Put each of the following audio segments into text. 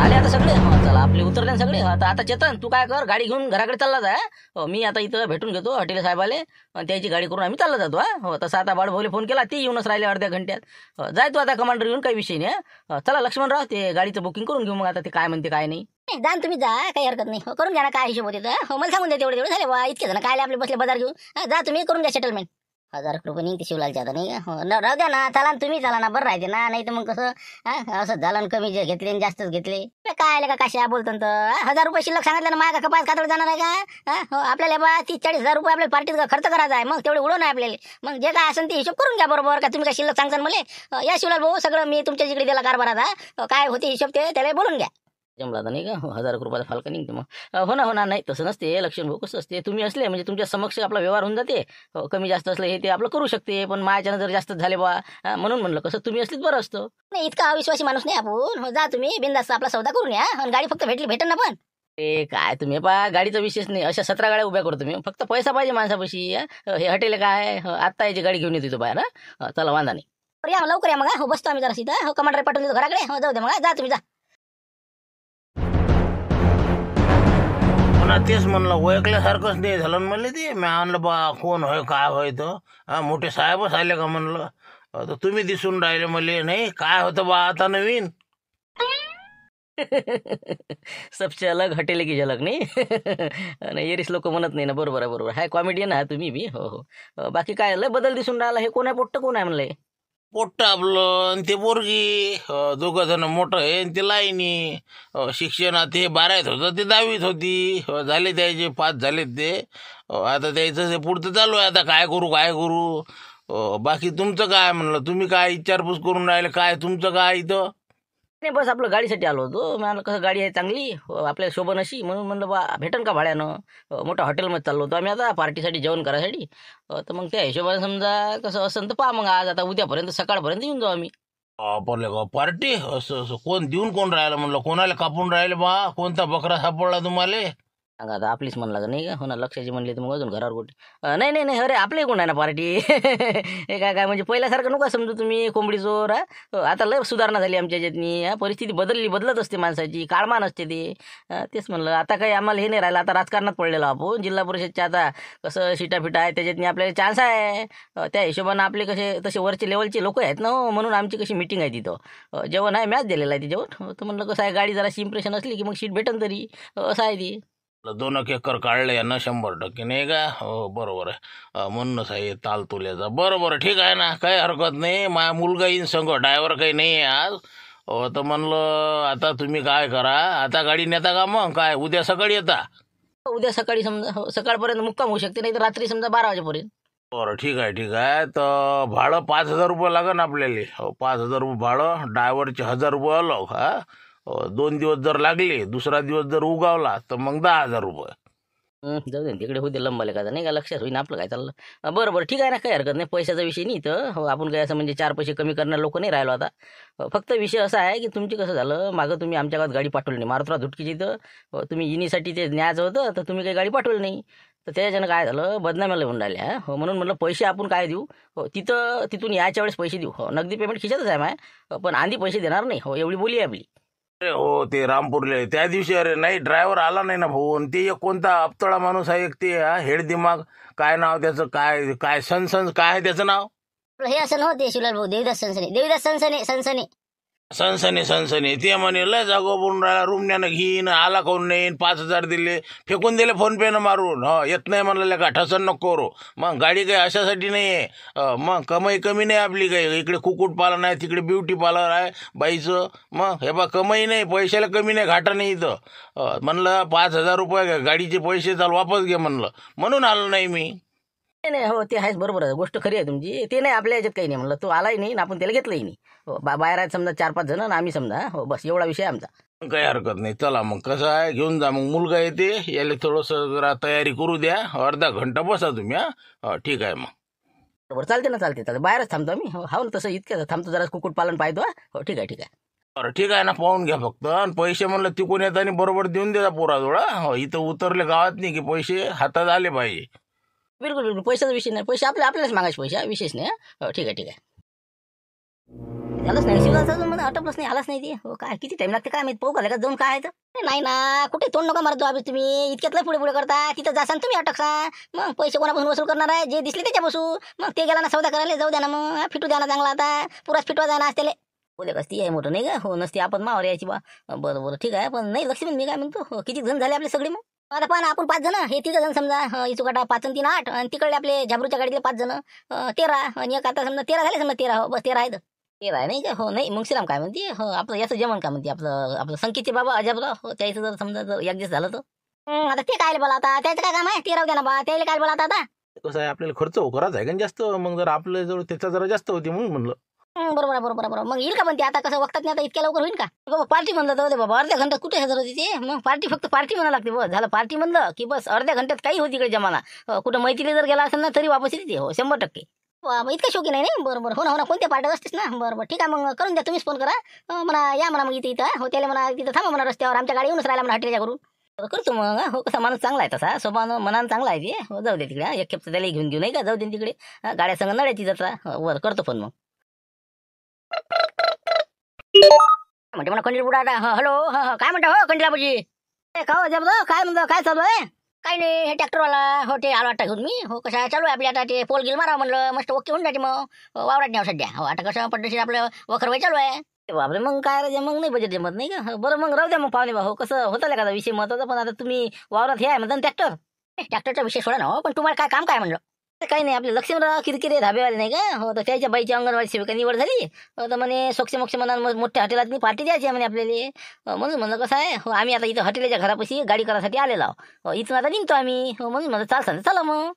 आले आता सगळे. चला आपले उतरले ना सगळे. आता चेतन तू काय कर, गाडी घेऊन घराकडे चालला जाय. मी आता इथं भेटून घेतो हॉटेल साहेबाले आणि त्याची गाडी करून आम्ही चालला जातो. तसं आता बाळभाऊले फोन केला, ते येऊनच राहिले अर्ध्या घंट्यात. जाय तू आता कमांडर येऊन, काही विषय नाही. चला लक्ष्मणराव, ते गाडीचं बुकिंग करून घेऊ मग. आता ते काय म्हणते काय नाही. जा तुम्ही जा, काही हरकत नाही. करून घ्या ना, काय हिशोब होते तर मला सांगून द्या. तेवढे झाले बा, इतके जण काय आपले बसले बाजार घेऊन. जा तुम्ही करून द्या सेटलमेंट. 1000 रुपये निघते शिवलालच्या आता, नाही का? राहू द्या ना, चला तुम्ही चला ना, बरं राहते ना. नाही तर मग कसं असं झालं, कमी जे घेतले जास्तच घेतले काय आले का कशा बोलतो तर. 1000 रुपये शिल्लक सांगितलं ना, माझ्या कपास कातड जाणार आहे का? आपल्याला बा 30-40 रुपये आपल्या पार्टीत खर्च करायचा आहे. मग तेवढे उडवून आहे आपल्याला. मग जे काय असेल ते हिशोब करून घ्या बरोबर. का तुम्ही काय शिल्लक सांगता मला? या शिवलाल भाऊ, सगळं मी तुमच्या जिकडे दिला कारभाराचा, काय होते हिशोब ते त्याला बोलून घ्या. जमला तर नाही का? 1000 रुपयाचा फालका निघते मग. हो ना. नाही तसं नसते लक्ष्मण भाऊ. कसं असते, तुम्ही असले म्हणजे तुमच्या समक्ष आपला व्यवहार होऊन जाते. कमी जास्त असलं हे ते आपलं करू शकते. पण माझ्यानं जर जास्त झाले बा, म्हणून म्हणलं कसं तुम्ही असलीच बरं असतं. नाही, इतका अविश्वासी माणूस नाही आपण. जा तुम्ही बिंदास आपला सौदा करून या. आणि गाडी फक्त भेटेल ना पण. ए काय तुम्ही पा, गाडीचा विशेष नाही. अशा 17 गाड्या उभ्या करतो मी. फक्त पैसा पाहिजे माणसापाशी. हे हॉटेल काय आत्ता याची गाडी घेऊन येतो बाहेर. चला वांधा नाही. या लवकर या मग. बसतो आम्ही जरा सीधा. कमांडर पाठवून देतो घराकडे. जाऊ दे मग. जा तुम्ही जा. तेच म्हणलं, ओळखल्यासारखंच नाही झालं म्हणले. ते मी आणलं बा, कोण होय काय होय तर मोठे साहेबच आले का म्हणलं. तर तुम्ही दिसून राहिले मले. नाही काय होतं बा आता नवीन. सबसे अलग हॉटेल की झलक नाही. नाही येरीस लोक म्हणत नाही ना. बरोबर आहे, बरोबर. हाय कॉमेडियन आहे तुम्ही बी. हो. बाकी काय लय बदल दिसून राहिला. हे कोण आहे, पोट्ट कोण आहे म्हणलंय? पोट्ट आपलं आणि ते पोरगी, दोघं जण मोठं आहे आणि ते लाईनी. शिक्षणात हे 12वीत होतं, ते 10वीत होती. झाले त्याचे 5 झालेत ते. आता त्याचं ते पुढचं चालू आहे. आता काय करू. बाकी तुमचं काय म्हणलं, तुम्ही काय विचारपूस करून राहिले, काय तुमचं काय इथं? नाही बस आपलं गाडीसाठी आलो होतो. म्हणलं कसं गाडी आहे चांगली, आपल्याला शोभन अशी, म्हणून म्हणलं बा भेटन का भाड्यानं. मोठ्या हॉटेलमध्ये चाललो होतो आम्ही आता पार्टीसाठी, जेवण करायसाठी. तर मग त्या हिशोबाने समजा कसं असं तर पहा मग. आज आता उद्यापर्यंत सकाळपर्यंत येऊन जाऊ आम्ही. आपले का पार्टी असं कोण देऊन कोण राहिलं म्हणलं, कोणाला कापून राहिले बा? कोणता बकरा सापडला तुम्हाला? सांगा आता आपलीच म्हणला का नाही का? हो ना, लक्षाची म्हणली तर मग अजून घरावर कुठे. नाही अरे आपले कोण आहे ना पार्टी. हे काय म्हणजे पहिल्यासारखं नका समजू तुम्ही कोंबडी चोर. आता लय सुधारणा झाली आमच्या ह्याच्यातनी. परिस्थिती बदलत असते माणसाची, काळमान असते ते. तेच म्हणलं आता काही आम्हाला हे नाही राहिलं. आता राजकारणात पडलेलो आपण. जिल्हा परिषदच्या आता कसं शिटाफिटा आहे, त्याच्यातनी आपल्याला चान्स आहे. त्या हिशोबानं आपले कसे तसे वरचे लेवलचे लोक आहेत ना, म्हणून आमची कशी मिटिंग आहे तिथं. जेवण आहे, मॅच दिलेलं आहे ते जेवण. तर म्हणलं कसं आहे, गाडी जराशी इम्प्रेशन असली की मग सीट भेटन तरी. असं आहे ती. 2 एकर काढले यांना 100% नाही का? हो बरोबर आहे. म्हणूनच आहे ताल तुल्याचा. बरोबर ठीक आहे ना, काही हरकत नाही. माझा मुलगा येईन संग, ड्रायव्हर काही नाही आहे आज. तर म्हणलं आता तुम्ही काय करा, आता गाडी नेता का मग काय उद्या सकाळी येता? उद्या सकाळी समजा सकाळपर्यंत मुक्काम होऊ शकते, नाही तर रात्री समजा 12 वाजेपर्यंत. बरं ठीक आहे. तर भाडं 5000 रुपये लागन आपल्याला. 5000 रुपये भाडं, ड्रायव्हरचे 1000 रुपये अलग. 2 दिवस जर लागले, दुसरा दिवस जर उगावला तर मग 10,000 रुपये. जाऊ दे तिकडे होते लंबाले का नाही का, लक्षात होईन आपलं काय चाललं. बरं ठीक आहे ना, काही हरकत नाही. पैशाचा विषय नाही तर. आपण काही असं म्हणजे 4 पैसे कमी करणारे लोक नाही राहिलो आता. फक्त विषय असा आहे की तुमची कसं झालं, मागं तुम्ही आमच्या गावात गाडी पाठवली नाही, मारुतराव धुटकीची. तर तुम्ही इनीसाठी ते न्यायचं होतं, तर तुम्ही काही गाडी पाठवली नाही. तर त्याच्यानं काय झालं, बदनाम्याला येऊन राहिल्या. म्हणून म्हटलं पैसे आपण काय देऊ, तिथून यायच्या वेळेस पैसे देऊ. नगदी पेमेंट खिशातच आहे माय, पण आधी पैसे देणार नाही. एवढी बोली आहे आपली. अरे हो, ते रामपूरले त्या दिवशी अरे नाही ड्रायव्हर आला नाही ना भाऊ. आणि ते एक कोणता अबतळा माणूस आहे एक, ते हेड दिमाग, काय नाव त्याचं, काय काय सनसन काय आहे त्याचं नाव? हे असं नव्हते शिवलाल भाऊ. देवीदास सनसने. सनसनी ते म्हणे लय जागो बोलून राहिला, रूमण्यानं घेईन, आला कोण नाही, 5000 दिले, फेकून दिले फोन पेनं मारून. येत नाही म्हणलं का, ठसन नको करू. मग गाडी काही अशासाठी नाही आहे. मग कमाई कमी नाही आपली काही. इकडे कुक्कुट पालन आहे, तिकडे ब्युटी पार्लर आहे बाईचं. मग हे बा कमाई नाही, पैशाला कमी नाही, घाटा नाही इथं. म्हणलं 5000 रुपये गाडीचे पैसे चाल वापस घे म्हणलं, म्हणून आलो नाही मी. नाही हो, ते आहेच, बरोबर आहे, गोष्ट खरी आहे तुमची. ते नाही आपल्या याच्यात काही नाही म्हणलं. तो आलाही नाही आणि आपण त्याला घेतलंही नाही. बाहेर आहेत समजा 4-5 जण आणि आम्ही समजा. बस एवढा विषय आमचा. काही हरकत नाही. चला मग कसं आहे, घेऊन जा मग. मुलगा येते, याला थोडंसं जरा तयारी करू द्या. अर्धा घंटा बसा तुम्ही. ठीक आहे मग. बरोबर चालते. बाहेरच थांबतो आम्ही. हो ना, तसं इतकं थांबतो, जरा कुक्कुट पालन पाहतो. हो ठीक आहे. बरं ठीक आहे ना, पाहून घ्या फक्त. आणि पैसे म्हणलं तिकून येताना बरोबर देऊन द्या पोराजोळा. इथं उतरले गावात नाही की पैसे हातात आले पाहिजे. बिलकुल पैशाचा विषय नाही. पैसे आपल्यालाच मागायचे पैसे, विशेष नाही. ठीक आहे. झालंच नाही शिवलाचं मला आटपलंच नाही आलाच नाही ते हो काय किती टाइम लागते काय माहित पाहू का जाऊन काय आहे तर नाही ना कुठे तोंड नका मारतो आम्ही तुम्ही इतक्यातलं पुढे पुढे करता तिथं जासान तुम्ही अटकसा मग पैसे कोणापासून वसूल करणार आहे जे दिसले त्याच्या बसू मग ते गेला ना सौदा करायला जाऊ द्या ना मग फिटू द्या ना चांगला आता पुराच फिटवा द्या ना त्याला बोले कसती आहे मोठं नाही का हो नसती आपण मावर यायची बा बरं बरं ठीक आहे पण नाही लक्ष्मी मी काय म्हणतो हो, किती जण झाले आपले सगळे मग आता पण आपण 5 जण हे 3 जण समजा इचुकाटा 5 आणि 3 8 आणि तिकडले आपले झाबरूच्या गाडीतले 5 जण 13 आणि एक आता समजा 13 झाले समजा 13 हो बस 13 आहेत 13 आहे नाही का हो नाही मग श्रीराम काय म्हणते हो आपलं याचं जेवण काय म्हणते आपलं आपलं संकेतचे बाबा अजबराव हो त्याचं जर समजा जर ऍडजस्ट झालं तर आता ते काय बोला आता त्याचं काय काम आहे 13 द्या ना बा त्याला काय बोला आता कसं आहे आपल्याला खर्च करायचा आहे का जास्त मग जर आपल्या जवळ त्याचा जरा जास्त होती म्हणून म्हणलं बरोबर आहे, बरोबर आहे, बरोबर मग येईल का म्हणते आता कसं वक्तात नाही आता इतक्या लवकर होईल का बाबा पार्टी म्हणलं तर बाबा अर्ध्या घंट्यात कुठे हजर होती ते मग पार्टी फक्त पार्टी म्हणा लागते बस झालं पार्टी म्हणलं की बस अर्ध्या घंट्यात काही होती इकडे जमाना कुठं मैत्रीला जर गेला असेल ना तरी वापस येते हो 100% इतकं शौकी नाही बरोबर हो ना कोणत्या पार्ट्या असतेच ना बरोबर ठीक आहे मग करून द्या तुम्हीच फोन करा म्हणा या म्हणा मग इथं हो त्याला म्हणा तिथं थांबा म्हणा रस्त्यावर आमच्या गाडी येऊनच राहिला म्हणा हॉटेलच्या करून करतो मग हो कसा माणूस चांगला आहे तसा स्वभाव मनानं चांगला आहे ते हो जाऊ दे तिकडे एक खेपचं त्याला घेऊन देऊ नाही का जाऊ दे तिकडे गाड्या संग नड्याची जत्रा वर करतो फोन मग म्हणते म्हणा कंडील बुडा हॅलो काय म्हणता हो कंडीलाबाजी का हो जब काय म्हणतो काय चालू आहे काही नाही हे ट्रॅक्टरवाला हो ते आलो आता घेऊन मी हो कसं चालू आहे आपली आता ते पोल गिल मारा म्हणलं मस्त ओके होऊन जाते मग वावरात नाही सध्या हो आता कसं पद्धतशीर आपलं वखरवाई चालू आहे बापरे मग काय रे मग नाही बजेट जमत नाही का बरं मग राहू द्या मग पाहुणे बा हो कसं होतं एखादा विषय महत्वाचा पण आता तुम्ही वावरात हे आहे म्हणता ट्रॅक्टरचा विषय सोडा ना हो पण तुम्हाला काय काम काय म्हणलं काही नाही आपले लक्ष्मणराव किरकिरे धाबेवाले नाही का हो तर त्याच्या बाईची अंगणवाडी सेविका निवड झाली तर म्हणे सोक्ष मोक्ष म्हणा मोठ्या हॉटेलात मी पार्टी द्यायची आहे म्हणे आपल्याला म्हणून म्हणलं कसं आहे हो आम्ही आता इथं हॉटेलच्या घरापाशी गाडी करायसाठी आलेलो आहो इथून आता निघतो आम्ही हो म्हणून म्हणलं चालतं चला मग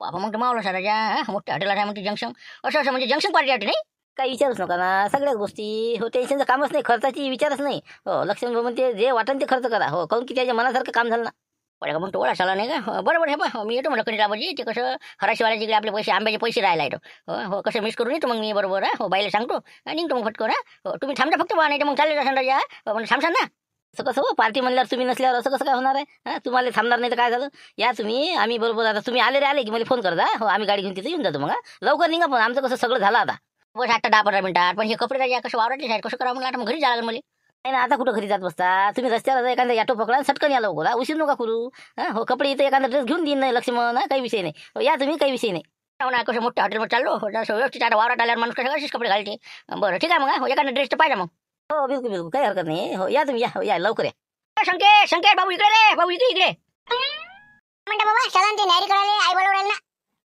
बाबा मग मावला साराच्या मोठ्या हॉटेलात आहे म्हणते जंक्शन असं म्हणजे जंक्शन पार्टी वाटते नाही काही विचारच नका ना सगळ्याच गोष्टी हो टेन्शनचं कामच नाही खर्चाची विचारच नाही हो लक्ष्मण म्हणते जे वाटन ते खर्च करा हो काऊन की त्याच्या मनासारखं काम झालं ना पडे का मग तो ओळा झाला नाही का बरोबर हे बा मी येतो म्हणलं कंटाळाबाजी ते कसं हराशीवाल्याचे इकडे आपले पैसे आंब्याचे पैसे राहायला येतो हो कसं मिस करून येतो मग मी बरोबर हो बाईला सांगतो आणि निघतो मग फटकं हो तुम्ही थांबता फक्त बा नाही तर मग चालले जासान राजा म्हणजे थांबसान ना असं कसं हो पार्टी म्हणल्यावर तुम्ही नसल्यावर असं कसं काय होणार आहे तुम्हाला थांबणार नाही तर काय झालं या तुम्ही आम्ही बरोबर आता तुम्ही आले की मला फोन करता हो आम्ही गाडी घेऊन तिथे येऊन जातो मग लवकर निघा पण आमचं कसं सगळं झालं आता बस 8-10-15 मिनिटात पण हे कपडे राजा कसं वावरातले साईड कसं करावं म्हणलं आता मग घरी जायला मला नाही ना आता कुठं घरी जात बसता तुम्ही रस्त्याला एखादा ऑटो पकडा सटकन या लवकर उशीर नका करू हो कपडे इथं एखादा ड्रेस घेऊन देईन नाही लक्ष्मण काही विषय नाही या तुम्ही काही विषय नाही ना कसं मोठ्या हॉटेलमध्ये चाललो व्यवस्थित आता वावरात आल्यावर माणूस कसं कपडे घालते बरं ठीक आहे मग हो एखादा ड्रेस तर पाहिजे मग हो बिलकुल बिलकुल काही हरकत नाही हो या तुम्ही या लवकर या संकेत बाबू इकडे रे बाबू इकडे म्हणता बाबा चला ते नायरी करायला आई बोलवलं ना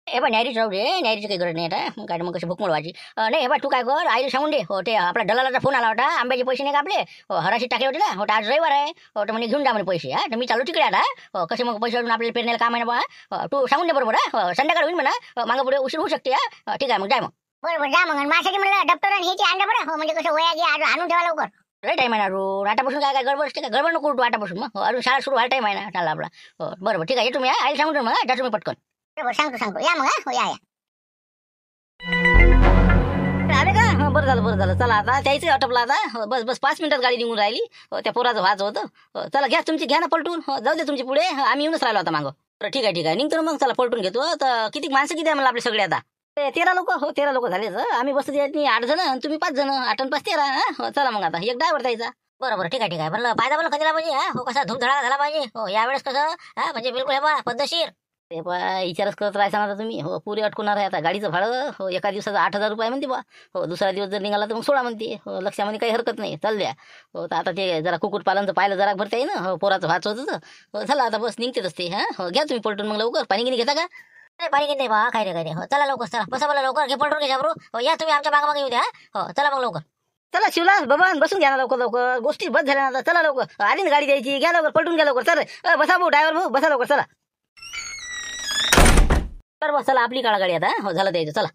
हे बा न्यारीच राहू दे न्यारीची काही गरज नाही आता काय मग कशी भूक मोडवायची नाही हे बा तू काय कर आईला सांगून दे हो ते आपला दलालाचा फोन आला होता आंब्याचे पैसे नाही का आपले हो हराशी टाकले होते ना हो आज रविवार आहे हो तर म्हणजे घेऊन जा म्हणे पैसे तर मी चालू तिकडे आता हो कसे मग पैसे आपल्याला पेरण्याला काम आहे ना बा तू सांगून दे बरोबर हो संध्याकाळ होईल म्हणा मागं पुढे उशीर होऊ शकते ठीक आहे मग जाय मग बरोबर जा मग माझ्यासाठी म्हणलं डॉक्टर आणि ह्याची आणलं बरं हो म्हणजे कसं वया आणून ठेवा लवकर लय टाईम आहे ना रोड आतापासून काय गडबड असते का गडबड नको तू आतापासून मग अजून शाळा सुरू व्हायला टाईम आहे ना चालला आपला हो बरोबर ठीक आहे तुम्ही आईला सांगून दे मग जा तुम्ही पटकन बरोबर सांगतो या मग हो या आले का बरं झालं चला आता त्याचं आटपला आता बस 5 मिनिटात गाडी निघून राहिली त्या पोराचं व्हायचं होतं चला घ्या ना पलटून जाऊ दे तुमची पुढे आम्ही येऊनच राहिलो आता मागं बरं ठीक आहे निघतो मग चला पलटून घेतो तर किती माणसं किती आहे मला आपले सगळे आता 13 लोक हो 13 लोक झाले आम्ही बसतो 8 जण आणि तुम्ही 5 जण 8 आणि 5 13 हो चला मग आता एक ड्रायव्हर द्यायचा बरोबर ठीक आहे म्हणलं पाहिजे बोला कधीला पाहिजे हो कसा धूमधडाका झाला पाहिजे हो यावेळेस कसं म्हणजे बिलकुल हे बा पद्धतशीर ते बा विचारच करत राहायचा ना तुम्ही हो पुरी अटकवणार आहे आता गाडीचं भाडं हो एका दिवसाचं 8,000 रुपये म्हणते बा हो दुसरा दिवस जर निघाला तर मग 16 म्हणते हो लक्षामध्ये काही हरकत नाही चाल द्या हो तर आता ते जरा कुक्कुटपालनचं पाहिलं जरा भरता येईल ना हो पोराचं व्हायचं होतं हो झालं आता बस निघतेच ते हो घ्या तुम्ही पलटून मग लवकर पाणी गिनी घेता का नाही पाणी घेते बा काय रे हो चला लवकर चला बसा बोला लवकर घे पलटून घे जाबरू हो या तुम्ही आमच्या मागे येऊ द्या हो चला मग लवकर चला शिवला बाबा बसून घ्या ना लवकर गोष्टी बस झाल्या ना चला लवकर आली ना गाडी द्यायची घ्या लवकर पलटून घ्या लवकर चला बसा भाऊ ड्रायव्हर भाऊ बसा लवकर चला तर बस चला आपली काळा गाडी आता हो झालं द्यायचं चला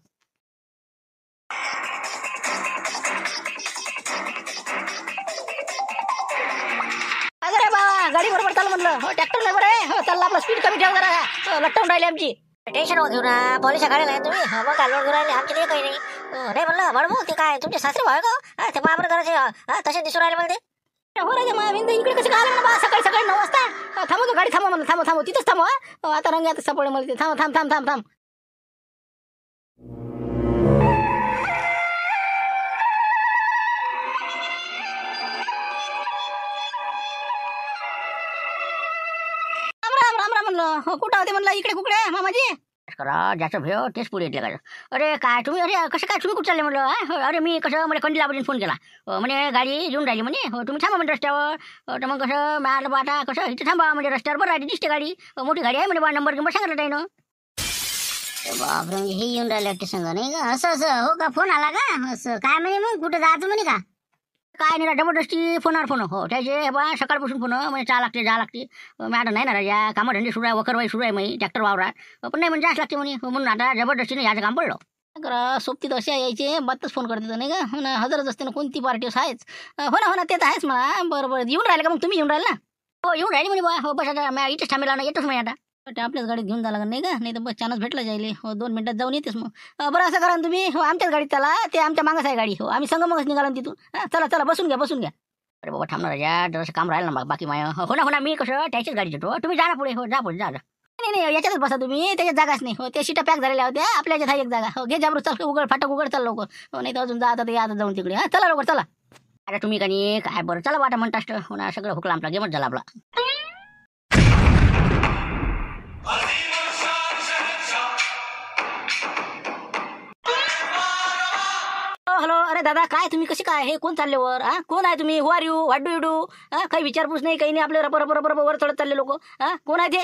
अरे बा गाडी बरोबर चाल म्हणलं हो ट्रॅक्टर नाही बरं आहे हो चालला आपला स्पीड कमी ठेव जरा लटवून राहिली आमची टेन्शन हो घेऊ ना पॉलिशा काढायला तुम्ही मग कालवड घेऊन राहिले आमचे ते काही नाही नाही म्हणलं बडबू ते काय तुमचे सासरे भाव का ते बाबर करायचे तसे दिसून राहिले मला ते हो राजा महाविंद इकडे कसे काय ना बा सकाळी 9 वाजता थांबव तो गाडी थांबा म्हणलं थांबव तिथंच थांबवा आता रंग आता सापडे मला ते थांब म्हणलं कुठं होते म्हणलं इकडे कुकडे मामाजी करा ज्याचं भेव तेच पुढे येते का अरे काय तुम्ही अरे कसं काय तुम्ही कुठं चालले म्हणलं अरे मी कसं म्हणजे कंदिलापर्यंत फोन केला म्हणजे गाडी येऊन राहिली म्हणे तुम्ही थांबा म्हणजे रस्त्यावर तर मग कसं मिळालं बा आता कसं इथे थांबा म्हणजे रस्त्यावर बरं राहते दिसते गाडी मोठी गाडी आहे म्हणजे बा नंबर गिंबर सांगितलं नाही ना बापरे म्हणजे हे येऊन राहिले वाटते संग नाही का असं असं हो का फोन आला का असं काय म्हणे मग कुठं जायचं म्हणे का काय नाही जबरदस्ती फोनवर फोन हो त्याचे बा सकाळपासून फोन म्हणजे जा लागते मॅडम नाही ना राजा कामं धंदे सुरू आहे वखरवाई सुरू आहे मी ट्रॅक्टर वावरात पण नाही म्हणजे जास्त लागते म्हणे म्हणून आता जबरदस्तीने याचं काम पडलं करा सोबतीत असे यायचे बातच फोन करते नाही का हो ना हजरच असते ना कोणती पार्टी आहेच हो ना ते तर आहेच मला बरं येऊन राहिलं का मग तुम्ही येऊन राहिला ना हो येऊन राहिली म्हणे बा हो बस आता मी इथेच थांबेला ना येतोच मी आता ते आपल्याच गाडीत घेऊन जायला नाही का नाही तर बस चानच भेटला जाईल हो 2 मिनिटात जाऊन येतेस मग बरं असं करा ना तुम्ही हो आमच्याच गाडीत चला ते आमच्या मागच आहे गाडी हो आम्ही संग मगच निघालो ना तिथून चला बसून घ्या अरे बाबा थांबणार या जरासं काम राहिलं ना बाकी माय हो ना मी कसं त्याच्याच गाडीत येतो तुम्ही जा ना पुढे हो जा पुढे जा नाही याच्यातच बसा तुम्ही त्याच्यात जागाच नाही हो त्या सीटा पॅक झालेल्या होत्या आपल्या याच्यात एक जागा हो घे जाबरू चल उघड चल लवकर हो नाही तर अजून जा आता आता जाऊन तिकडे चला लवकर चला अरे तुम्ही का नाही काय बरं चला वाटा म्हणतास हो ना सगळं हुकला आपला गेमच झाला आपला हॅलो अरे दादा काय तुम्ही कशी काय हे कोण चालले वर कोण आहे तुम्ही who are you what do you do काही विचारपूस नाही काही नाही आपले रबर वर चढत चालले लोक कोण आहे ते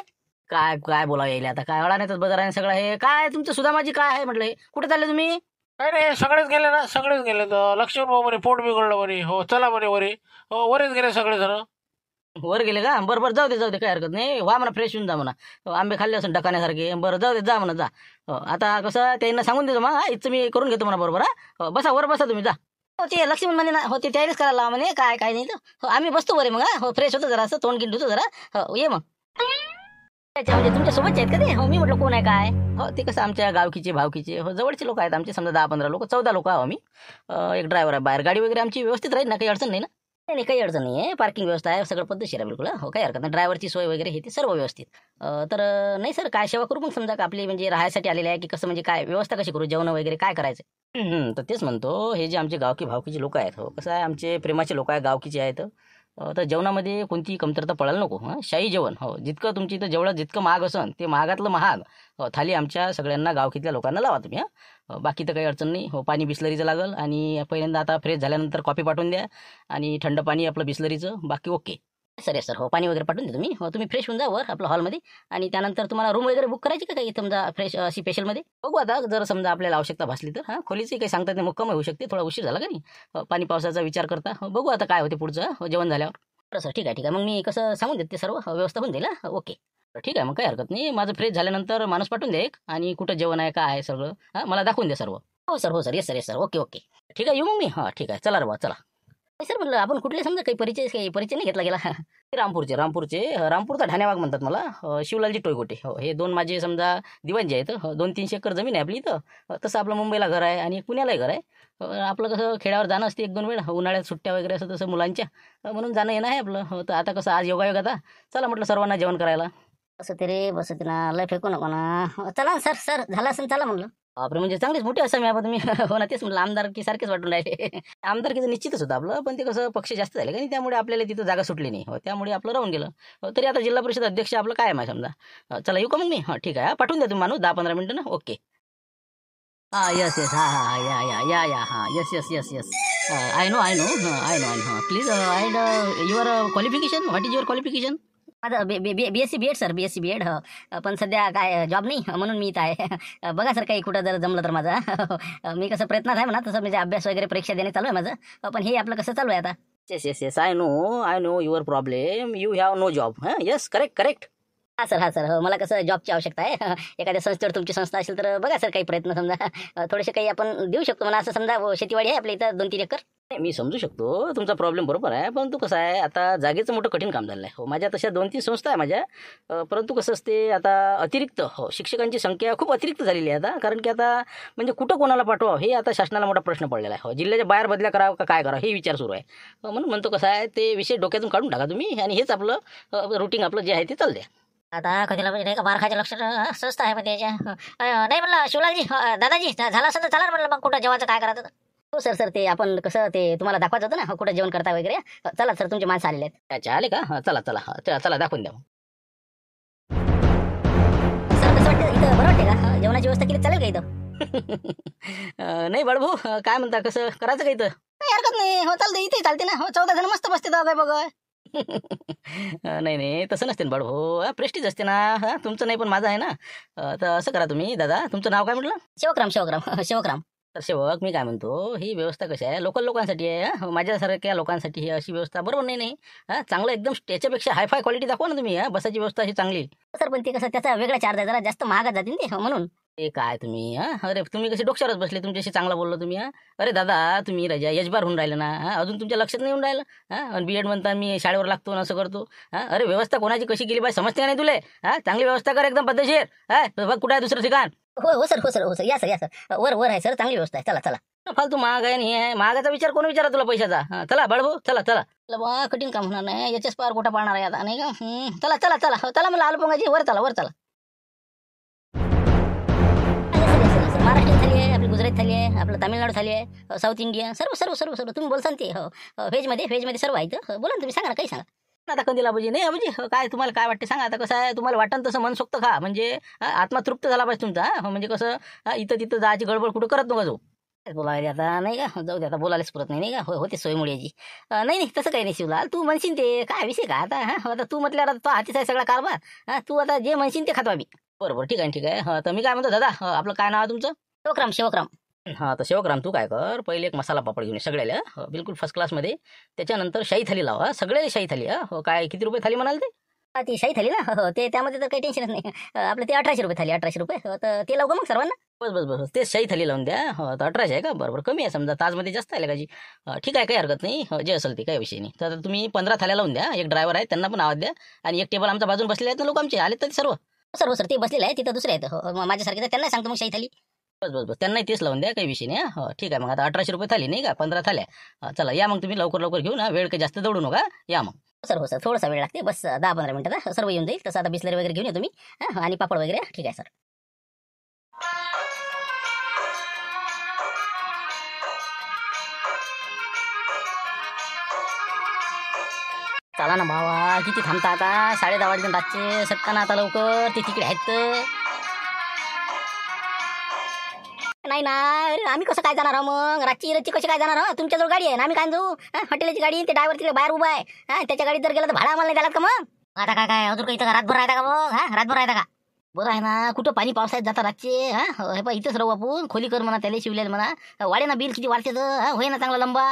काय बोला येईल आता काय अडा नाही तर बजार आहे सगळं हे काय तुमचं सुदामाजी काय आहे म्हटलं कुठे चालले तुम्ही अरे सगळेच गेले तर लक्ष्मण भाऊ म्हणे पोट बिघडलं म्हणे हो चला म्हणे वरे हो वरेच गेले सगळे जण वर गेले का बरं जाऊ दे काय हरकत नाही वा म्हणा फ्रेश होऊन जा म्हणा आंबे खाल्ले असेल डकाण्यासारखे बरं जाऊ दे जा म्हणा जा आता कसं त्यांना सांगून देतो मग इथं मी करून घेतो म्हणा बरोबर बसा वर बसा तुम्ही जा हो ते लक्ष्मण म्हणे ना हो ते तयारीच करायला म्हणे काय नाही तर हो आम्ही बसतो बरे मग हो फ्रेश होतो जरा असं तोंड गिंड होतो जरा हो ये मग म्हणजे तुमच्या सोबतचे आहेत का ते हो मी म्हटलं कोण आहे काय हो ते कसं आमच्या गावकीचे भावकीचे हो जवळचे लोक आहेत आमचे समजा 10-15 लोक 14 लोक आहो आम्ही एक ड्रायव्हर आहे बाहेर गाडी वगैरे आमची व्यवस्थित राहील ना काही अडचण नाही ना नाही काही अडचण नाही आहे पार्किंग व्यवस्था आहे सगळं पद्धतशीर आहे बिलकुल हो काही हरकत नाही ड्रायव्हरची सोय वगैरे हे ते सर्व व्यवस्थित तर नाही सर काय सेवा करू मग समजा का आपली म्हणजे राहायसाठी आलेले आहे की कसं म्हणजे काय व्यवस्था कशी करू जेवण वगैरे काय करायचं तर तेच म्हणतो हे जे आमचे गावकी भावकीचे लोक आहेत हो कसं आहे आमचे प्रेमाचे लोक आहे गावकीचे आहेत तर जेवणामध्ये कोणतीही कमतरता पडायला नको शाही जेवण हो जितकं तुमची इथं जेवढं जितकं महाग असन ते महागातलं महाग थाली आमच्या सगळ्यांना गावकीतल्या लोकांना लावा तुम्ही बाकी तर काही अडचण नाही हो पाणी बिस्लरीचं लागल आणि पहिल्यांदा आता फ्रेश झाल्यानंतर कॉफी पाठवून द्या आणि थंड पाणी आपलं बिस्लरीचं बाकी ओके सर हो पाणी वगैरे पाठवून द्या तुम्ही हो तुम्ही फ्रेश होऊन जा वर आपल्या हॉलमध्ये आणि त्यानंतर तुम्हाला रूम वगैरे बुक करायची का काही समजा फ्रेश अशी स्पेशलमध्ये बघू आता जर समजा आपल्याला आवश्यकता भासली तर खोलीची काही सांगता नाही मुक्काम होऊ शकते थोडा उशीर झाला का नाही पाणी पावसाचा विचार करता बघू आता काय होते पुढचं जेवण झाल्यावर बरं सर ठीक आहे मग मी कसं सांगून देते सर्व व्यवस्था पण देईल ओके ठीक आहे मग काही हरकत नाही माझं फ्रेश झाल्यानंतर माणूस पाठवून द्या एक आणि कुठं जेवण आहे काय आहे सगळं मला दाखवून द्या सर्व हो सर येस सर ओके ठीक आहे येऊ मग मी ठीक आहे चला रे बा चला सर म्हटलं आपण कुठले समजा काही परिचय नाही घेतला गेला रामपूरचा ढाण्यावाग म्हणतात मला शिवलालजी टोयगोटे हो हे 2 माझे समजा दिवाण जे आहेत 200-300 एकर जमीन आहे आपली इथं तसं आपलं मुंबईला घर आहे आणि पुण्यालाही घर आहे आपलं कसं खेड्यावर जाणं असते 1-2 वेळ उन्हाळ्यात सुट्ट्या वगैरे असं तसं मुलांच्या म्हणून जाणं येणं आहे आपलं हो तर आता कसं आज योगायोग आता चला म्हटलं सर्वांना जेवण करायला असं ते रे बस ना लय फेकू नको ना चला सर झालं असं चला म्हणलं बापरे म्हणजे चांगलीच मोठी असं मी आपण तुम्ही हो ना तेच म्हटलं आमदारकी सारखेच वाटून राहिले आमदारकीचं निश्चितच होतं आपलं पण ते कसं पक्ष जास्त झाले का नाही त्यामुळे आपल्याला तिथं जागा सुटली नाही हो त्यामुळे आपलं राहून गेलं तरी आता जिल्हा परिषद अध्यक्ष आपलं काय आहे समजा चला येऊ का मग मी ठीक आहे पाठवून द्या तुम्ही माणूस 10-15 मिनिटं ना ओके येस या yes I know please and your qualification what is your qualification माझं BSc BEd sir BSc BEd पण सध्या काय जॉब नाही म्हणून मी इथं आहे बघा सर काही कुठं जर जमलं तर माझा मी कसं प्रयत्नात आहे म्हणा तसं म्हणजे अभ्यास वगैरे परीक्षा देणे चालू आहे माझं पण हे आपलं कसं चालू आहे आता yes I know your problem you have no job yes correct हा सर हो मला कसं जॉबची आवश्यकता आहे एखाद्या संस्थेवर तुमची संस्था असेल तर बघा सर काही प्रयत्न समजा थोडेसे काही आपण देऊ शकतो म्हणा असं समजा शेतीवाडी आहे आपल्या इथं 2-3 एकर मी समजू शकतो तुमचा प्रॉब्लेम बरोबर आहे परंतु कसं आहे आता जागेचं मोठं कठीण काम झालं आहे हो माझ्या तशा 2-3 संस्था आहे माझ्या परंतु कसं असते आता अतिरिक्त हो शिक्षकांची संख्या खूप अतिरिक्त झालेली आहे आता कारण की आता म्हणजे कुठं कोणाला पाठवावं हे आता शासनाला मोठा प्रश्न पडलेला आहे हो जिल्ह्याच्या बाहेर बदल्या करावं का काय करावं हे विचार सुरू आहे म्हणून म्हणतो कसं आहे ते विषय डोक्यातून काढून टाका तुम्ही आणि हेच आपलं रुटीन आपलं जे आहे ते चालू द्या आता कधीला म्हणजे नाही का मार खायच्या लक्षात स्वस्त आहे म्हणजे याच्या नाही म्हणलं शिवलालजी दादाजी झालं असं तर चला म्हणलं मग कुठं जेवायचं काय करायचं हो सर ते आपण कसं ते तुम्हाला दाखवायचं होतं ना कुठं जेवण करता वगैरे चला सर तुमचे माणसं आलेले आहेत अच्छा आले का चला दाखवून द्या जेवणाची व्यवस्था केली चालेल का इथं? नाही बाळभाऊ, काय म्हणता, कसं करायचं का इथं? काही हरकत नाही. हो चालते, इथे चालते ना. हो 14 जण मस्त बसते काय बघ. नाही नाही, तसं नसते ना बाळभाऊ, प्रेस्टीज असते ना. तुमचं नाही पण माझं आहे ना. तर असं करा तुम्ही दादा, तुमचं नाव काय म्हटलं? शिवक्राम शिवक्राम शिवक्राम. तर सेवक, मी काय म्हणतो, ही व्यवस्था कशी आहे, लोकल लोकांसाठी आहे. माझ्यासारख्या लोकांसाठी ही अशी व्यवस्था बरोबर नाही. चांगलं एकदम याच्यापेक्षा हायफाय क्वालिटी दाखवा ना तुम्ही. बसायची व्यवस्था अशी चांगली. सर पण ते कसं त्याचा वेगळा चार्ज आहे, जरा जास्त महागात जातील ते म्हणून. ते काय तुम्ही, अरे तुम्ही कसे डोक्यावरच बसले, तुमच्याशी चांगला बोललो तुम्ही. अरे दादा, तुम्ही राजा यजबार होऊन राहिले ना. अजून तुमच्या लक्षात नाही येऊन राहिलं. आणि बीएड म्हणता मी शाळेवर लागतो आणि असं करतो. अरे व्यवस्था कोणाची कशी केली पाहिजे समजते का नाही तुले? चांगली व्यवस्था कर एकदम पद्धतशीर. बघ कुठं आहे दुसरं ठिकाण. हो सर हो सर हो सर, या सर या सर. वर आहे सर, चांगली व्यवस्था आहे. चला चला. फालतू महाग आहे आणि हे आहे. महागाचा विचार कोण विचारा तुला पैशाचा? चला बाळभाऊ, चला चला. बा कठीण काम होणार नाही, याच्याच पार गोटा पाळणार आहे आता नाही का. चला चला चला. हो चला, मला आलू पंगाची. वर चला वर चला. महाराष्ट्रीयन थाली आहे, आपली गुजराती थाली आहे, आपलं तामिळनाडू थाली आहे, साऊथ इंडियन, सर्व सर्व सर्व सर्व तुम्ही बोलसान ते. हो व्हेजमध्ये सर्व आहे. बोला ना तुम्ही, सांगा ना, काही सांगा. आता कंदील अबूजी नाही अबूजी, काय तुम्हाला काय वाटते सांगा. आता कसं आहे, तुम्हाला वाटतं तसं मनसोक्त खा, म्हणजे आत्मा तृप्त झाला पाहिजे तुमचा. म्हणजे कसं इथं तिथं जायची गडबड कुठं करत नका जाऊ. बोलायला आता नाही का, जाऊ दे आता, बोलायलाच पुरत नाही का. होते सोयमुळे याची. नाही तसं काही नाही शिवलाल, तू म्हणशील ते काय विषय का आता. आता तू म्हटल्यावर आता तो हातीच आहे सगळा कारभार. तू आता जे म्हणशील ते खातो आम्ही. बरोबर, ठीक आहे. तर मी काय म्हणतो दादा, आपलं काय नाव आहे तुमचं? शिवक्राम शिवक्राम. तर सेवकराम, तू काय कर, पहिले एक मसाला पापड घेऊन ये सगळ्याला, बिलकुल फर्स्ट क्लासमध्ये. त्याच्यानंतर शाही थाली लावा, सगळ्याला शाही थाली. काय किती रुपये थाली म्हणाल ते? ती शाही थाली ना. हो ते त्यामध्ये तर काही टेन्शनच नाही. आपलं ते 1800 रुपये थाली, 1800 रुपये. तर ते लावू का मग सर्वांना? बस बस बस, तेच शाही थाली लावून द्या. तर 1800 आहे का? बरोबर, कमी आहे समजा, ताजमध्ये जास्त आहे का जी. ठीक आहे, काही हरकत नाही. जे असेल ते काही विषय नाही. तर तुम्ही 15 थाल्या लावून द्या. एक ड्रायव्हर आहे, त्यांना पण आवाज द्या. आणि एक टेबल आमच्या बाजून बसलेले आहेत ना लोक आमचे, आले तर सर्व. हो सर ते बसलेले आहे तिथं, दुसरे आहेत. हो माझ्यासारखे, तर त्यांना सांगतो मग शाही थाली. बस बस बस, त्यांनाही तेच लावून द्या, काही विषय नाही. हो ठीक आहे, मग आता 1800 रुपये थाली नाही का, 15 थाल्या. चला या मग तुम्ही लवकर लवकर घेऊन. वेळ काही जास्त दौडू नका, या मग. हो सर थोडासा वेळ लागते, बस 10-15 मिनिटात सर्व येऊन जाईल. तसं आता बिस्लरी वगैरे घेऊन या तुम्ही. आणि पापड वगैरे. ठीक आहे सर. चला ना भावा, किती थांबता आता. 10:30 वाजले रातचे. सटका ना आता लवकर, ते तिकडे आहेत. नाही ना, आम्ही कसं काय जाणार मग रातची कशी काय जाणार. तुमच्याजवळ गाडी आहे ना, आम्ही काय जाऊ. हॉटेलची गाडी, ते ड्रायव्हर तिकडे बाहेर उभा आहे. त्याच्या गाडीत जर गेला तर भाडा आम्हाला नाही द्यायला का मग? आता काय अजून काही इथं रातभर राहता का मग? रातभर राहता का? बरं आहे ना, कुठं पाणी पावसाळ्यात जाता रातचे. हे पण इथंच राहू आपण. खोली कर म्हणा, त्याला शिवलेलं म्हणा. वाढे ना बिल किती वाढते तर. होय ना चांगला लंबा.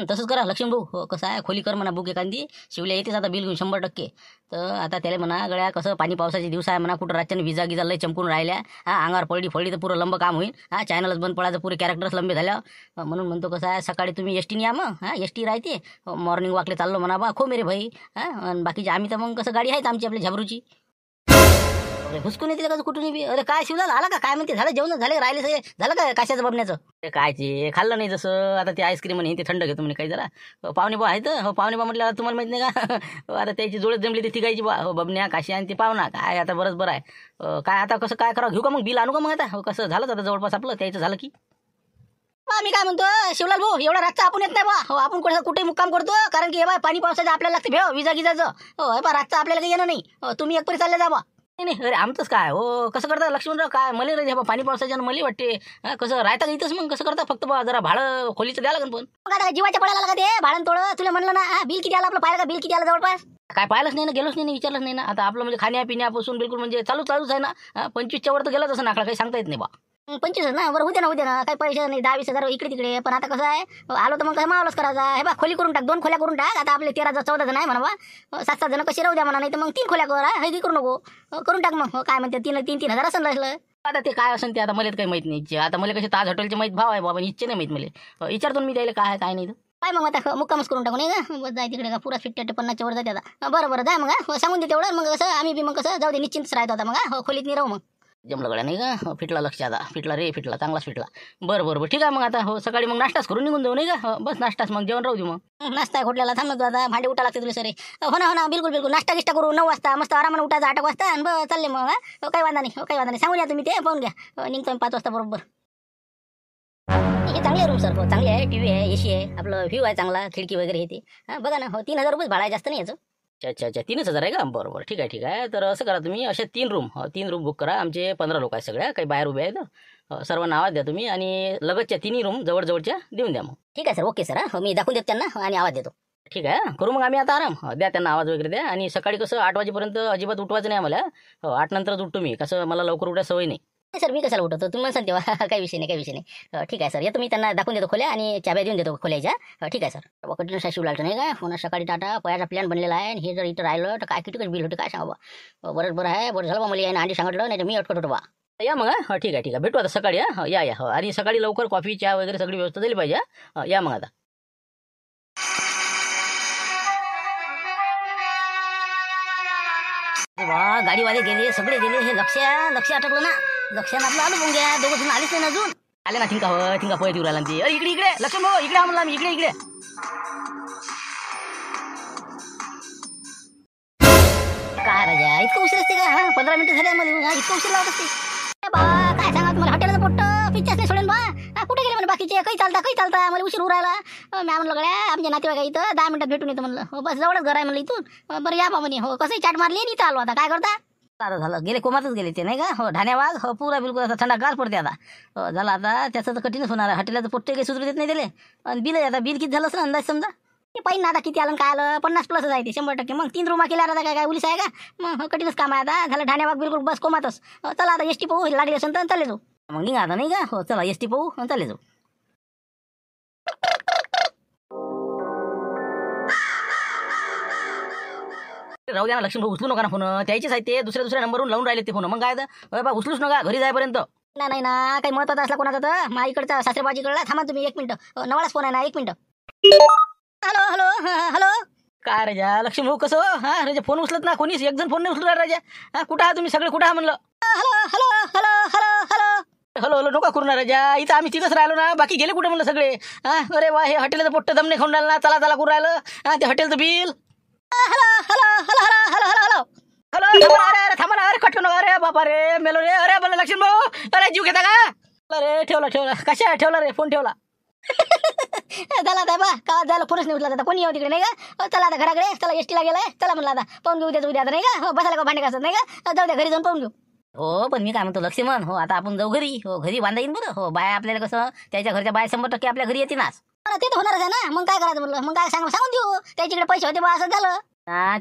तसंच करा लक्ष्मण भाऊ. हो कसं आहे, खोली कर म्हणा बुक एखादी. शिवल्या येतेच आता बिल घेऊन 100%. तर आता त्याला म्हणा, गळ्या कसं पाणी पावसाचे दिवस आहे म्हणा, कुठं रातच्याने विजा गिजा लय चमकून राहिल्या. अंगावर पडली फळली तर पुरं लंब काम होईल. चॅनलच बंद पडायचं, पुरे कॅरेक्टर्स लंबे झाल्या. म्हणून म्हणतो कसं आहे, सकाळी तुम्ही एसटीने या मग. एसटी राहते, मॉर्निंग वॉकले चाललो म्हणा बा, खो मेरे भाई. आणि बाकीचे आम्ही तर मग कसं गाडी आहेच आमची, आपली झाबरूची. हुसकून येते का कुठून बी. अरे काय शिवला आला का काय म्हणते, झालं जेवण झाले, राहिले सगळे झालं काय कशाचं बबण्याचं? ते कायचे खाल्लं नाही जसं. आता ते आईस्क्रीम म्हणे, ते थंड घेतो म्हणे काही जरा. पाहुणे बा आहेत. हो पाहुणे बा म्हटलं तुम्हाला माहित नाही का. आता त्याची जोडत जमली ती तिघायची बा. हो बबण्या काशी आणि ते पाहुणा काय. आता बरंच बरं आहे. काय आता कसं काय करावं, घेऊ का मग बिल आणू का मग आता. कसं झालं आता जवळपास आपलं त्याचं झालं की. मी काय म्हणतो शिवलाल भाऊ, एवढा रातचा आपण येत नाही बा. हो आपण कुठे मुक्काम करतो, कारण की हे बा पाणी पावसाचं आपल्याला लागते भेव विजा गिजाचं. हो हे बा रातचा आपल्याला काही येणं नाही. तुम्ही एकपरी चालले जा बा. नाही अरे आमचंच काय हो, कसं करता लक्ष्मणराव, काय मला रे पाणी पावसाच्या मला वाटते. कसं राहता इथंच मग कसं करता, फक्त बा जरा भाडं खोलीचं द्या लागेल. पण मग आता जीवाच्या पडायला लागत ते भाडण तोडं. तुला म्हणलं ना बिल किती आलं आपलं, पाहिलं का बिल किती आलं जवळपास? काय पाहिलंच नाही ना, गेलोच नाही, विचारलंच नाही ना. आता आपलं म्हणजे खाण्यापिण्यापासून बिलकुल म्हणजे चालूच आहे ना. 25च्या वर तर गेलाच असं नाकडा, काही सांगता येत नाही बा. 25 ना, बरं होते ना काही पैसे नाही, 10-20 हजार इकडे तिकडे. पण आता कसं आहे, आलो तर मग काय मावलंच करायचा. हे बा खोली करून टाक, 2 खोल्या करून टाक. आता आपले 13-14 जण आहे म्हणा बा. 7-7 जण कशी राहू द्या म्हणा, नाही तर मग 3 खोल्या कर. हे करू नको, करून टाक मग. काय म्हणते 3 हजार असं असलं. आता ते काय असेल ते आता मला काही माहित नाही. आता मला कसे ताज हॉटेलचे माहित भाव आहे बाबा, इच्छे नाही माहित मला. विचारतो मी त्याला काय काय नाही. काय मग आता मुक्कामच करून टाकू नाही का. जाय तिकडे का पुरा 50-50 वर जाते आता. बरं जाय मग. सांगून दे तेवढं. मग कसं आम्ही बी मग कसं जाऊ दे, निश्चिंतच राहतो आता मग. खोलीत नाही राहू मग. जमलं गड्या नाही का. फिटला लक्ष आता, फिटला रे फिटला, चांगलाच फिटला. बरं ठीक आहे मग. आता हो सकाळी मग नाश्ताच करून निघून जाऊ नाही का. बस नाश्ताच, मग जेवण राहू दे मग. नाश्ता खोटल्याला थांब ना, आता भांडे उठा लागते तुला सरे. हो ना बिलकुल नाश्ता गिष्टा करू 9 वाजता मस्त आरामाने उठायचं, 8 वाजता आणि बस चालले मग. काही वांधा नाही. सांगून या तुम्ही, ते पाहून घ्या. निघतो 5 वाजता बरोबर. हे चांगली आहे रूम सर. हो चांगली आहे, टीव्ही आहे, एसी आहे, आपलं व्ह्यू आहे चांगला, खिडकी वगैरे येते. बघा ना. हो 3000 रुपये भाडा आहे, जास्त नाही याचं. अच्छा 3,000 आहे का? बरं बरं, ठीक आहे. तर असं करा तुम्ही, अशा 3 रूम बुक करा. आमचे 15 लोक आहेत सगळ्या, काही बाहेर उभे आहेत. सर्वांना आवाज द्या तुम्ही आणि लगतच्या 3 रूम जवळच्या देऊन द्या मग. ठीक आहे सर, ओके सर. मी दाखवून देतो त्यांना आणि आवाज देतो. ठीक आहे, करू मग आम्ही आता आराम. द्या त्यांना आवाज वगैरे द्या. आणि सकाळी कसं 8 वाजेपर्यंत अजिबात उठवायचं नाही आम्हाला. 8 नंतरच उठतो मी, कसं मला लवकर उठायची सवय नाही. नाही सर, मी कशाला उठवतो, तुम्ही म्हणसान तेव्हा. काही विषय नाही. ठीक आहे सर, येतो मी त्यांना दाखवून देतो खोल्या आणि चाब्या देऊन देतो खोल्याच्या. ठीक आहे सर. कंटिन्यू शिवलालचं नाही का, पुन्हा सकाळी टाटा पयाचा प्लॅन बनलेला आहे. आणि हे जर इथं राहिलं तर काय किती बिल होते काय सांगा बा. बरं आहे, बरं झालं बा, मला याने आधी सांगितलं, नाही तर मी अटकत होतो बा. या मग. ठीक आहे, भेटू आता सकाळी. या. आणि सकाळी लवकर कॉफी चहा वगैरे सगळी व्यवस्था झाली पाहिजे. या मग आता. गाडीवाले गेले, सगळे गेले. हे लक्ष अटकलं ना. लक्षात आपलं आलो घ्या, दोघं जण आलेच नाही अजून. आले ना, थिंका पोहे देऊ राहिला ती. अरे इकडे लक्ष्मण भाऊ, इकडे म्हणला मी, इकडे. काय राजा, इतकं उशीर असते का? 15 मिनिटं झाले मला, इतकं उशीर लावत असते काय सांगा तुम्हाला. हॉटेलचं पोट्ट पिच्चाच नाही सोडेन बा. कुठे गेले म्हणून बाकीचे, काही चालता मला उशीर उरायला. मी म्हणलं गड्या आमच्या नातेवाईक इथं 10 मिनिटात भेटून येतो म्हणलं. बस जवळच घर आहे म्हणलं इथून. बरं या बा म्हणे. कसंही चाट मारली आणि इथं आलो. आता काय करता. आता झालं, गेले कोमातच गेले ते नाही का. ढाण्यावाज पुरा बिलकुल असा थंडा गार पडते आता. झालं आता त्याचं तर कठीणच होणार आहे. हॉटेलचं पोट्टे काही सुधरू देत नाही त्याला. आणि बिल आता बिल किती झालं असं अंदाज समजा. ते पाहिजे ना आता किती आलं काय आलं. 50+ आहे ते 100%. मग 3 रूमा केल्या आता काय उलीस आहे का. मग कठीणच काम आहे आता. झालं ढाण्याबाग बिलकुल बस कोमातच. चला आता एसटी पाहू लागली असेल तर चालले जाऊ. मग निघा आता नाही का. चला एसटी पाहू आणि चालले जाऊ. राहू द्या ना लक्ष्मण भाऊ, उचलू नका ना फोन. त्याचेच आहे ते, दुसऱ्या नंबरवरून लावून राहिले ते फोन. मग काय तर उचलूच नका घरी जाईपर्यंत. नाही ना, काही महत्वाचा असला कोणाचा तर माझ्या इकडचा सासरेबाजीकडला. थांबा तुम्ही 1 मिनिट. नवाळाच फोन आहे ना, 1 मिनिट. हॅलो. काय राजा लक्ष्मण भाऊ, कसं राजा फोन उचलत ना कोणीच. एक जण फोन नाही उचलू राजा. कुठं आहात तुम्ही सगळे, कुठं आहात म्हणलं. हॅलो नका करू ना राजा. इथं आम्ही तिघच राहिलो ना, बाकी गेले कुठे म्हणलं सगळे. अरे वा, हे हॉटेलचं पोट्ट दमने खाऊन राहिलं ना. चला करू राहिलं. ते हॉटेलचं बिल. हॅलो अरे थांबा ना. अरे कटकू नका. अरे बापा रे, मेलो रे. अरे बोला लक्ष्मण भाऊ, अरे जीव घेता का. अरे ठेवला कशा ठेवला रे फोन, ठेवला. चला आता बा, का जायला फोनच नाही उचला. आता कोणी येऊ तिकडे नाही का. चला आता घराकडे. चला एसटीला गेलाय. चला म्हणलं आता पाहून घेऊ उद्या आता नाही का. बसायला का भांडे घासत नाही का. जाऊ द्या घरी जाऊन पाहून घेऊ. हो पण मी काय म्हणतो लक्ष्मण, आता आपण जाऊ घरी. घरी बांधा येईन बरं. बाया आपल्याला कसं, त्याच्या घरच्या बाया 100% आपल्या घरी येतीलच. ते तर होणारच आहे ना. मग काय करायचं म्हणलं. मग काय सांगून देऊ. त्याच्याकडे पैसे होते बा, असं झालं.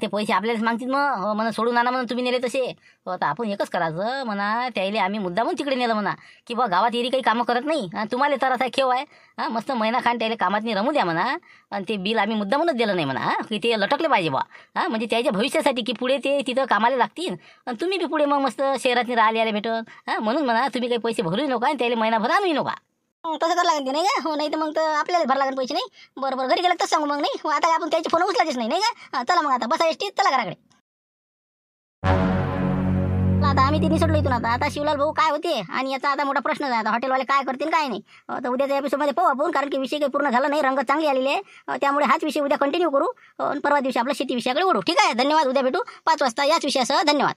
ते पैसे आपल्यालाच मागतील मग. म्हणा सोडून आणा म्हणून तुम्ही नेले तसे. आता आपण एकच करायचं म्हणा, त्याला आम्ही मुद्दामून तिकडे नेलं म्हणा, की बा गावात एरी काही कामं करत नाही. तुम्हाला तर असा खेळ आहे. मस्त महिना खान त्याला कामात रमू द्या म्हणा. आणि ते बिल आम्ही मुद्दामूनच दिलं नाही म्हणा, की ते लटकले पाहिजे बा. म्हणजे त्याच्या भविष्यासाठी, की पुढे ते तिथं कामाला लागतील. आणि तुम्ही बी पुढे मग मस्त शहरात राहायला भेटत. म्हणून म्हणा तुम्ही काही पैसे भरूही नका आणि त्याला महिनाभर आणूही नका. तसं करावं लागेल नाही का. नाही तर मग तर आपल्याला भर लागेल पैसे. नाही बरोबर घरी गेलं तर सांगू मग. नाही आता आपण त्याचे फोन उचलायचेच नाही का. चला मग आता बसा एसटी, चला घराकडे. आता आम्ही तिथे सोडलो इथून. आता शिवलाल भाऊ काय होते आणि याचा आता मोठा प्रश्न आहे. आता हॉटेलवाले काय करतील काय नाही. तर उद्याच्या एपिसोडमध्ये पाहू आपण, कारण की विषय काही पूर्ण झाला नाही. रंगत चांगली आलेली आहे. त्यामुळे हाच विषय उद्या कंटिन्यू करू. परवा दिवशी आपला शेती विषयाकडे ओढू. ठीक आहे, धन्यवाद. उद्या भेटू 5 वाजता याच विषयासह. धन्यवाद.